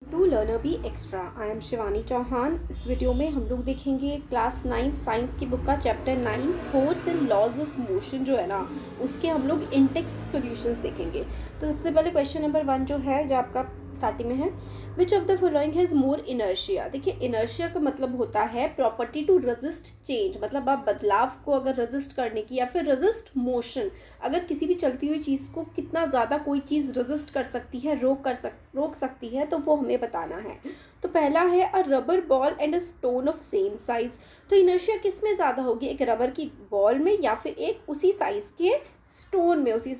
To learner be extra. I am Shivani Chauhan. इस video में हम लोग देखेंगे क्लास 9 साइंस की बुक का chapter 9 force and laws of motion जो है ना, उसके हम लोग इन टेक्स्ट सॉल्यूशंस देखेंगे। तो सबसे पहले क्वेश्चन नंबर 1 जो है, जो आपका स्टार्टिंग में है, which of the following has more inertia. देखिए, इनर्शिया का मतलब होता है प्रॉपर्टी टू रेजिस्ट चेंज, मतलब आप बदलाव को अगर रेजिस्ट करने की, या फिर रेजिस्ट मोशन, अगर किसी भी चलती हुई चीज़ को कितना ज़्यादा कोई चीज़ रेजिस्ट कर सकती है, रोक सकती है, तो वो हमें बताना है। तो पहला है अ rubber ball and a stone of same size. तो इनर्शिया किस में ज़्यादा होगी, एक रबर की बॉल में या फिर एक उसी साइज़ के स्टोन में, उसी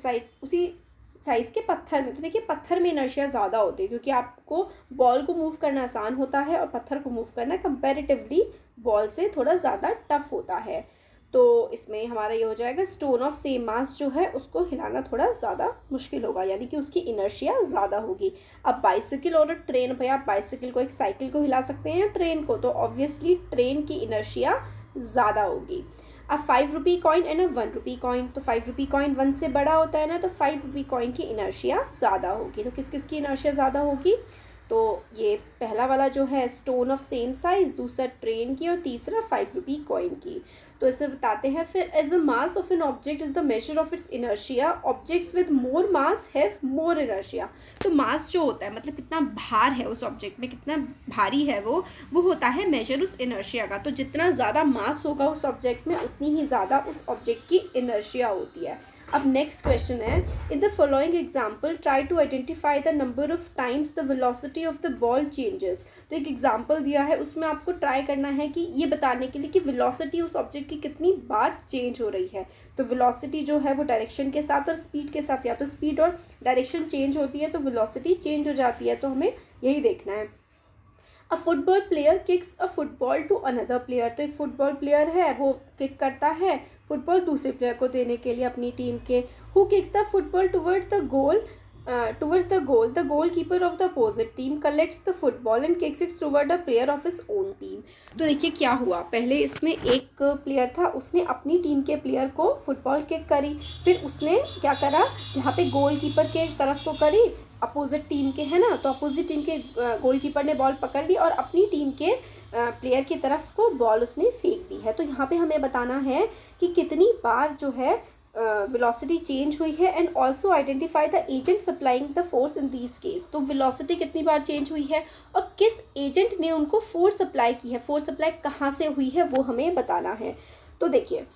साइज़ के पत्थर में। तो देखिए, पत्थर में इनर्शिया ज़्यादा होती है, क्योंकि आपको बॉल को मूव करना आसान होता है और पत्थर को मूव करना कंपैरेटिवली बॉल से थोड़ा ज़्यादा टफ होता है। तो इसमें हमारा ये हो जाएगा, स्टोन ऑफ सेम मास जो है उसको हिलाना थोड़ा ज़्यादा मुश्किल होगा, यानी कि उसकी इनर्शिया ज़्यादा होगी। अब बाइसिकल और ट्रेन, भैया आप बाइसिकल को, एक साइकिल को हिला सकते हैं या ट्रेन को, तो ऑब्वियसली ट्रेन की इनर्शिया ज़्यादा होगी। अब 5 rupee coin and 1 rupee coin, तो 5 रुपी कॉइन 1 से बड़ा होता है ना, तो 5 रुपी कॉइन की इनर्शिया ज़्यादा होगी। तो किस किस की इनर्शिया ज़्यादा होगी, तो ये पहला वाला जो है स्टोन ऑफ सेम साइज, दूसरा ट्रेन की, और तीसरा 5 रुपी कॉइन की। तो इसे बताते हैं फिर, as a mass of an object is the measure of its inertia, objects with more mass have more inertia. तो मास जो होता है, मतलब कितना भार है उस ऑब्जेक्ट में, कितना भारी है वो होता है मेजर उस इनर्शिया का। तो जितना ज़्यादा मास होगा उस ऑब्जेक्ट में, उतनी ही ज़्यादा उस ऑब्जेक्ट की इनर्शिया होती है। अब नेक्स्ट क्वेश्चन है, in the following example try to identify the number of times the velocity of the ball changes. तो एक एग्जाम्पल दिया है, उसमें आपको ट्राई करना है कि ये बताने के लिए कि वेलोसिटी उस ऑब्जेक्ट की कितनी बार चेंज हो रही है। तो वेलोसिटी जो है वो डायरेक्शन के साथ और स्पीड के साथ, या तो स्पीड और डायरेक्शन चेंज होती है तो वेलोसिटी चेंज हो जाती है, तो हमें यही देखना है। A football player kicks a football to another player. तो एक फुटबॉल प्लेयर है, वो किक करता है फुटबॉल दूसरे प्लेयर को देने के लिए अपनी टीम के। Who kicks the football towards the goal keeper of the opposite team collects the football and kicks it toward a player of his own team. तो देखिए क्या हुआ, पहले इसमें एक प्लेयर था, उसने अपनी टीम के प्लेयर को फुटबॉल किक करी, फिर उसने क्या करा, जहाँ पे गोल कीपर के तरफ को करी, अपोजिट टीम के है ना, तो अपोजिट टीम के गोलकीपर ने बॉल पकड़ ली और अपनी टीम के प्लेयर की तरफ को बॉल उसने फेंक दी है। तो यहाँ पे हमें बताना है कि कितनी बार जो है वेलोसिटी चेंज हुई है, and also identify the agent supplying the force in this case. तो वेलोसिटी कितनी बार चेंज हुई है और किस एजेंट ने उनको फोर्स अप्लाई की है, फोर्स अप्लाई कहाँ से हुई है, वो हमें बताना है। तो देखिए,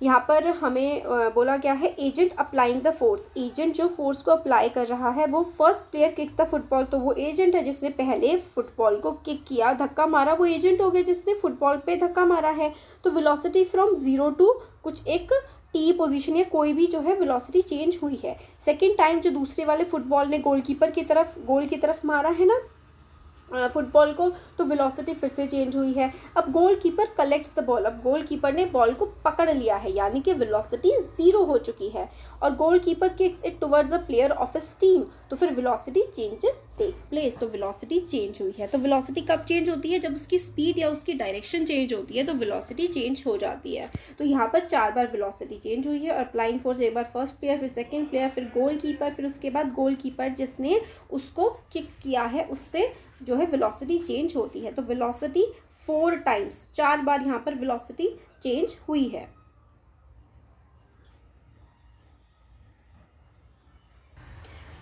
यहाँ पर हमें बोला गया है agent applying the force. Agent जो फोर्स को अप्लाई कर रहा है वो first player kicks the football, तो वो एजेंट है जिसने पहले फुटबॉल को किक किया, धक्का मारा, वो एजेंट हो गया जिसने फुटबॉल पे धक्का मारा है। तो वेलोसिटी फ्रॉम 0 टू कुछ एक टी पोजीशन या कोई भी जो है वेलोसिटी चेंज हुई है। सेकेंड टाइम जो दूसरे वाले फुटबॉल ने गोल की तरफ मारा है ना फुटबॉल को, तो वेलोसिटी फिर से चेंज हुई है। अब goal keeper collects the ball, अब गोल कीपर ने बॉल को पकड़ लिया है, यानी कि वेलोसिटी 0 हो चुकी है, और goal keeper kicks it towards a player of his team, तो फिर वेलोसिटी चेंज टेक प्लेस, तो वेलोसिटी चेंज हुई है। तो वेलोसिटी कब चेंज होती है, जब उसकी स्पीड या उसकी डायरेक्शन चेंज होती है, तो वेलोसिटी चेंज हो जाती है। तो यहाँ पर 4 बार वेलोसिटी चेंज हुई है, और अप्लाइंग फोर्स एक बार फर्स्ट प्लेयर, फिर सेकेंड प्लेयर, फिर गोल कीपर, फिर उसके बाद गोल कीपर जिसने उसको किक किया है, उससे जो है वेलोसिटी चेंज होती है। तो वेलोसिटी 4 टाइम्स, 4 बार यहाँ पर वेलोसिटी चेंज हुई है।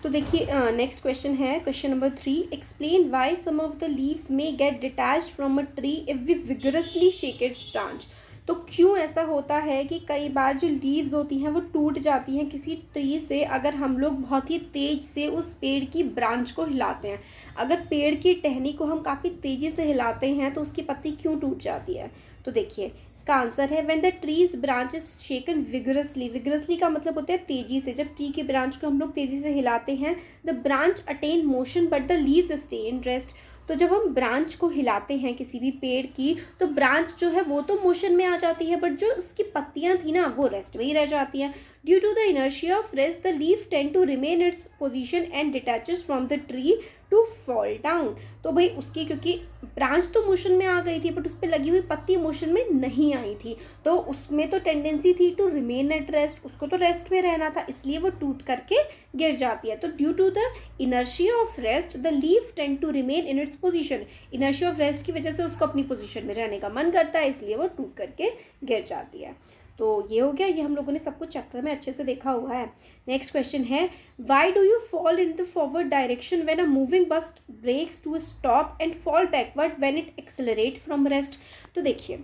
तो देखिए नेक्स्ट क्वेश्चन है, question number 3, explain why some of the leaves may get detached from a tree if we vigorously shake its branch. तो क्यों ऐसा होता है कि कई बार जो लीव्स होती हैं वो टूट जाती हैं किसी ट्री से, अगर हम लोग बहुत ही तेज़ से उस पेड़ की ब्रांच को हिलाते हैं। अगर पेड़ की टहनी को हम काफ़ी तेज़ी से हिलाते हैं तो उसकी पत्ती क्यों टूट जाती है। तो देखिए इसका आंसर है, when the trees branch is shaken vigorously. Vigorously का मतलब होता है तेज़ी से, जब ट्री की ब्रांच को हम लोग तेज़ी से हिलाते हैं, the branch attain motion but the leaves stay in rest. तो जब हम ब्रांच को हिलाते हैं किसी भी पेड़ की, तो ब्रांच जो है वो तो मोशन में आ जाती है, बट जो उसकी पत्तियां थी ना वो रेस्ट में ही रह जाती हैं। Due to the inertia of rest the leaf tend to remain its position and detaches from the tree to fall down. तो भाई उसकी क्योंकि ब्रांच तो मोशन में आ गई थी बट उस पर लगी हुई पत्ती मोशन में नहीं आई थी, तो उसमें तो टेंडेंसी थी टू रिमेन एट रेस्ट, उसको तो रेस्ट में रहना था, इसलिए वो टूट करके गिर जाती है। तो due to the inertia of rest the leaf tend to remain in its position. Inertia of rest की वजह से उसको अपनी पोजीशन में रहने का मन करता है, इसलिए वो टूट करके गिर जाती है। तो ये हो गया, ये हम लोगों ने सब कुछ चैप्टर में अच्छे से देखा हुआ है। नेक्स्ट क्वेश्चन है, why do you fall in the forward direction when a moving bus brakes to stop and fall backward when it accelerate from rest. तो देखिए,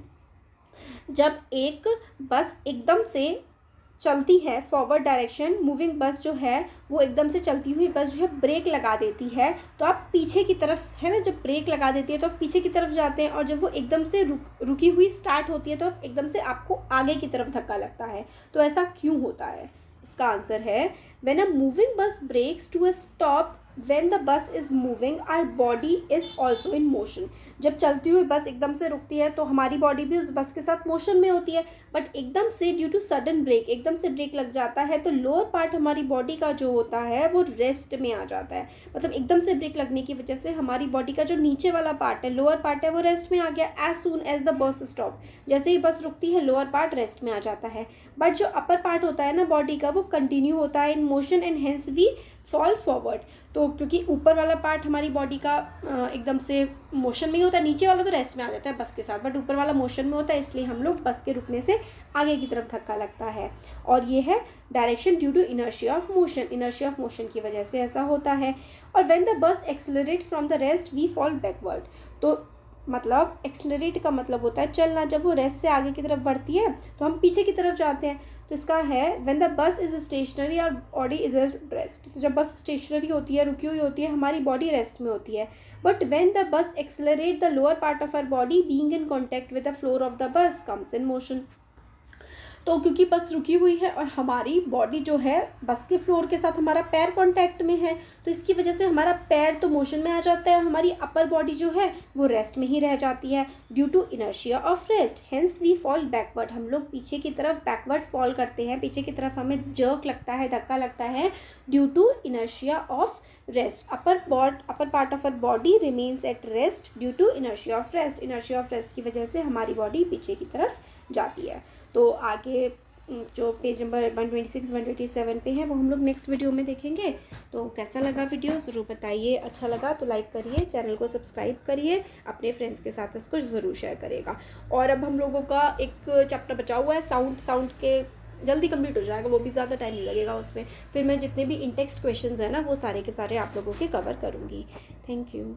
जब एक बस एकदम से चलती है फॉरवर्ड डायरेक्शन, मूविंग बस जो है वो एकदम से चलती हुई बस जो है ब्रेक लगा देती है, तो आप पीछे की तरफ, है ना, जब ब्रेक लगा देती है तो आप पीछे की तरफ जाते हैं, और जब वो एकदम से रुकी हुई स्टार्ट होती है तो आप एकदम से आपको आगे की तरफ धक्का लगता है। तो ऐसा क्यों होता है? इसका आंसर है, when a moving bus brakes to a stop when the bus is moving our body is also in motion। जब चलती हुई बस एकदम से रुकती है तो हमारी बॉडी भी उस बस के साथ मोशन में होती है, बट एकदम से ड्यू टू सडन ब्रेक, एकदम से ब्रेक लग जाता है तो लोअर पार्ट हमारी बॉडी का जो होता है वो रेस्ट में आ जाता है। मतलब एकदम से ब्रेक लगने की वजह से हमारी बॉडी का जो नीचे वाला पार्ट है, लोअर पार्ट है, वो रेस्ट में आ गया। As soon as the bus stop, जैसे ही बस रुकती है लोअर पार्ट रेस्ट में आ जाता है, बट जो अपर पार्ट होता है ना बॉडी का, वो कंटिन्यू होता है in motion and hence we fall forward. तो क्योंकि ऊपर वाला पार्ट हमारी बॉडी का एकदम से मोशन में ही होता है, नीचे वाला तो रेस्ट में आ जाता है बस के साथ, बट ऊपर वाला मोशन में होता है, इसलिए हम लोग बस के रुकने से आगे की तरफ धक्का लगता है। और ये है direction due to inertia of motion, inertia of motion की वजह से ऐसा होता है। और when the bus accelerate from the rest we fall backward. तो मतलब एक्सेलरेट का मतलब होता है चलना, जब वो रेस्ट से आगे की तरफ बढ़ती है तो हम पीछे की तरफ जाते हैं। तो इसका है, व्हेन द बस इज स्टेशनरी और बॉडी इज एट रेस्ट। तो जब बस स्टेशनरी होती है, रुकी हुई होती है, हमारी बॉडी रेस्ट में होती है। But when the bus accelerate the lower part of our body being in contact with the floor of the bus comes in motion. तो क्योंकि बस रुकी हुई है और हमारी बॉडी जो है बस के फ्लोर के साथ हमारा पैर कांटेक्ट में है, तो इसकी वजह से हमारा पैर तो मोशन में आ जाता है और हमारी अपर बॉडी जो है वो रेस्ट में ही रह जाती है due to inertia of rest. Hence we fall backward. हम लोग पीछे की तरफ बैकवर्ड फॉल करते हैं, पीछे की तरफ हमें जर्क लगता है, धक्का लगता है due to inertia of rest. Upper part of our body remains at rest due to inertia of rest. Inertia of rest की वजह से हमारी बॉडी पीछे की तरफ जाती है। तो आगे जो पेज नंबर 126 127 पे है वो हम लोग नेक्स्ट वीडियो में देखेंगे। तो कैसा लगा वीडियो ज़रूर बताइए, अच्छा लगा तो लाइक करिए, चैनल को सब्सक्राइब करिए, अपने फ्रेंड्स के साथ इसको ज़रूर शेयर करिएगा। और अब हम लोगों का एक चैप्टर बचा हुआ है साउंड के, जल्दी कंप्लीट हो जाएगा, वो भी ज़्यादा टाइम नहीं लगेगा उसमें। फिर मैं जितने भी इंटेक्स्ट क्वेश्चंस हैं ना वो सारे के सारे आप लोगों के कवर करूँगी। Thank you.